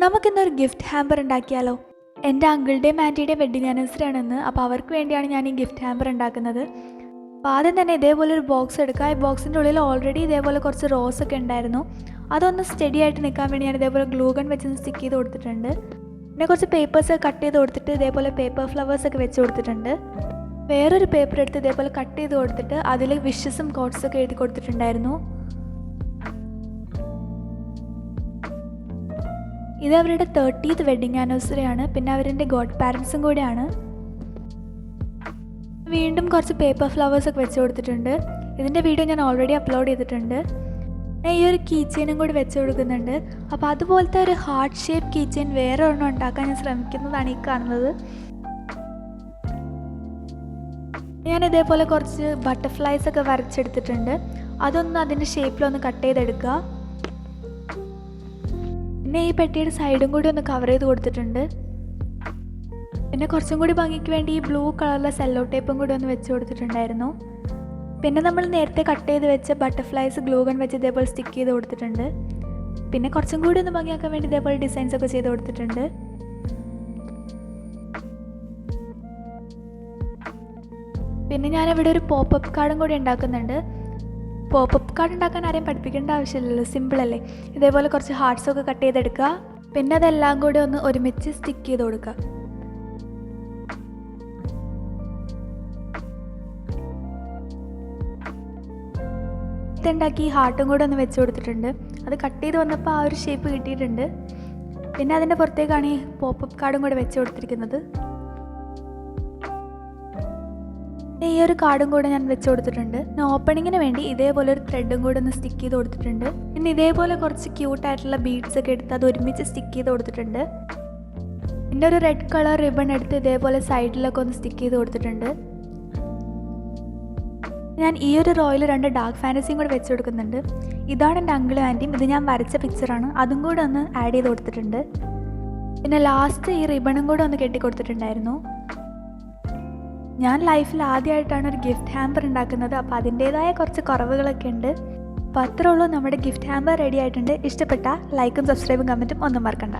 നമുക്കിന്നൊരു gift hamper ഉണ്ടാക്കിയാലോ? എൻ്റെ അങ്കിളുടെയും ആൻറ്റിയുടെയും വെഡ്ഡിങ് ആനിവേഴ്സറി ആണെന്ന്. അപ്പോൾ അവർക്ക് വേണ്ടിയാണ് ഞാൻ ഈ ഗിഫ്റ്റ് ഹാമ്പർ ഉണ്ടാക്കുന്നത്. അപ്പോൾ ആദ്യം തന്നെ ഇതേപോലെ ഒരു ബോക്സ് എടുക്കുക. ഈ ബോക്സിൻ്റെ ഉള്ളിൽ ഓൾറെഡി ഇതേപോലെ കുറച്ച് റോസ് ഒക്കെ ഉണ്ടായിരുന്നു. അതൊന്ന് സ്റ്റഡി ആയിട്ട് നിൽക്കാൻ വേണ്ടി ഞാൻ ഇതേപോലെ ഗ്ലൂ ഗൺ വെച്ച് സ്റ്റിക്ക് ചെയ്ത് കൊടുത്തിട്ടുണ്ട്. പിന്നെ കുറച്ച് പേപ്പേഴ്സ് കട്ട് ചെയ്ത് കൊടുത്തിട്ട് ഇതേപോലെ പേപ്പർ ഫ്ലവേഴ്സ് ഒക്കെ വെച്ച് കൊടുത്തിട്ടുണ്ട്. വേറൊരു പേപ്പർ എടുത്ത് ഇതേപോലെ കട്ട് ചെയ്ത് കൊടുത്തിട്ട് അതിൽ വിഷസും കോട്ട്സൊക്കെ എഴുതി കൊടുത്തിട്ടുണ്ടായിരുന്നു. ഇത് അവരുടെ 30th വെഡ്ഡിങ് ആനിവേഴ്സറി ആണ്. പിന്നെ അവരുടെ ഗോഡ് പാരൻസും കൂടെയാണ്. വീണ്ടും കുറച്ച് പേപ്പർ ഫ്ലവേഴ്സൊക്കെ വെച്ച് കൊടുത്തിട്ടുണ്ട്. ഇതിൻ്റെ വീഡിയോ ഞാൻ ഓൾറെഡി അപ്ലോഡ് ചെയ്തിട്ടുണ്ട്. ഈ ഒരു കീ ചെയിനും കൂടി വെച്ച് കൊടുക്കുന്നുണ്ട്. അപ്പോൾ അതുപോലത്തെ ഒരു ഹാർട്ട് ഷേപ്പ് കീ ചെയിൻ വേറെ ഒരെണ്ണം ഉണ്ടാക്കാൻ ഞാൻ ശ്രമിക്കുന്നതാണ് ഈ കാണുന്നത്. ഞാൻ ഇതേപോലെ കുറച്ച് ബട്ടർഫ്ലൈസ് ഒക്കെ വരച്ചെടുത്തിട്ടുണ്ട്. അതൊന്ന് അതിൻ്റെ ഷേപ്പിലൊന്ന് കട്ട് ചെയ്തെടുക്കുക. പിന്നെ ഈ പെട്ടിയുടെ സൈഡും കൂടി ഒന്ന് കവർ ചെയ്ത് കൊടുത്തിട്ടുണ്ട്. പിന്നെ കുറച്ചും കൂടി ഭംഗിക്ക് വേണ്ടി ഈ ബ്ലൂ കളറിലെ സെല്ലോ ടേപ്പും കൂടി ഒന്ന് വെച്ച് കൊടുത്തിട്ടുണ്ടായിരുന്നു. പിന്നെ നമ്മൾ നേരത്തെ കട്ട് ചെയ്ത് വെച്ച ബട്ടർഫ്ലൈസ് ഗ്ലൂ ഗൺ വെച്ച് ഇതേപോലെ സ്റ്റിക്ക് ചെയ്ത് കൊടുത്തിട്ടുണ്ട്. പിന്നെ കുറച്ചും കൂടി ഒന്ന് ഭംഗിയാക്കാൻ വേണ്ടി ഇതേപോലെ ഡിസൈൻസ് ഒക്കെ ചെയ്ത് കൊടുത്തിട്ടുണ്ട്. പിന്നെ ഞാനിവിടെ ഒരു പോപ്പപ്പ് കാർഡും കൂടി ഉണ്ടാക്കുന്നുണ്ട്. പോപ്പപ്പ് കാർഡ് ഉണ്ടാക്കാൻ ആരെയും പഠിപ്പിക്കേണ്ട ആവശ്യമില്ലല്ലോ, സിമ്പിളല്ലേ. ഇതേപോലെ കുറച്ച് ഹാർട്ട്സൊക്കെ കട്ട് ചെയ്തെടുക്കുക. പിന്നെ അതെല്ലാം കൂടി ഒന്ന് ഒരുമിച്ച് സ്റ്റിക്ക് ചെയ്ത് കൊടുക്കുക. ഇതുണ്ടാക്കി ഹാർട്ടും കൂടെ ഒന്ന് വെച്ച് കൊടുത്തിട്ടുണ്ട്. അത് കട്ട് ചെയ്ത് വന്നപ്പോൾ ആ ഒരു ഷേപ്പ് കിട്ടിയിട്ടുണ്ട്. പിന്നെ അതിൻ്റെ പുറത്തേക്കാണ് ഈ പോപ്പപ്പ് കാർഡും കൂടെ വെച്ച് കൊടുത്തിരിക്കുന്നത്. ഈ ഒരു കാർഡും കൂടെ ഞാൻ വെച്ച് കൊടുത്തിട്ടുണ്ട്. ഓപ്പണിങ്ങിന് വേണ്ടി ഇതേപോലെ ഒരു ത്രെഡും കൂടെ ഒന്ന് സ്റ്റിക്ക് ചെയ്ത് കൊടുത്തിട്ടുണ്ട്. പിന്നെ ഇതേപോലെ കുറച്ച് ക്യൂട്ടായിട്ടുള്ള ബീഡ്സ് ഒക്കെ എടുത്ത് അത് ഒരുമിച്ച് സ്റ്റിക്ക് ചെയ്ത് കൊടുത്തിട്ടുണ്ട്. പിന്നെ ഒരു റെഡ് കളർ റിബൺ എടുത്ത് ഇതേപോലെ സൈഡിലൊക്കെ ഒന്ന് സ്റ്റിക്ക് ചെയ്ത് കൊടുത്തിട്ടുണ്ട്. ഞാൻ ഈ ഒരു റോയിൽ 2 ഡാർക്ക് ഫാൻറ്റസിയും കൂടെ വെച്ച് കൊടുക്കുന്നുണ്ട്. ഇതാണ് എൻ്റെ അങ്കിളും ആൻറ്റിയും. ഇത് ഞാൻ വരച്ച പിക്ചറാണ്. അതും കൂടെ ഒന്ന് ആഡ് ചെയ്ത് കൊടുത്തിട്ടുണ്ട്. പിന്നെ ലാസ്റ്റ് ഈ റിബണും കൂടെ ഒന്ന് കെട്ടി കൊടുത്തിട്ടുണ്ടായിരുന്നു. ഞാൻ ലൈഫിൽ ആദ്യമായിട്ടാണ് ഒരു ഗിഫ്റ്റ് ഹാമ്പർ ഉണ്ടാക്കുന്നത്. അപ്പോൾ അതിൻ്റേതായ കുറച്ച് കുറവുകളൊക്കെ ഉണ്ട്. അപ്പോൾ അത്രേ ഉള്ളൂ. നമ്മുടെ ഗിഫ്റ്റ് ഹാമ്പർ റെഡി ആയിട്ടുണ്ട്. ഇഷ്ടപ്പെട്ട ലൈക്കും സബ്സ്ക്രൈബും കമൻറ്റും ഒന്നും മറക്കണ്ട.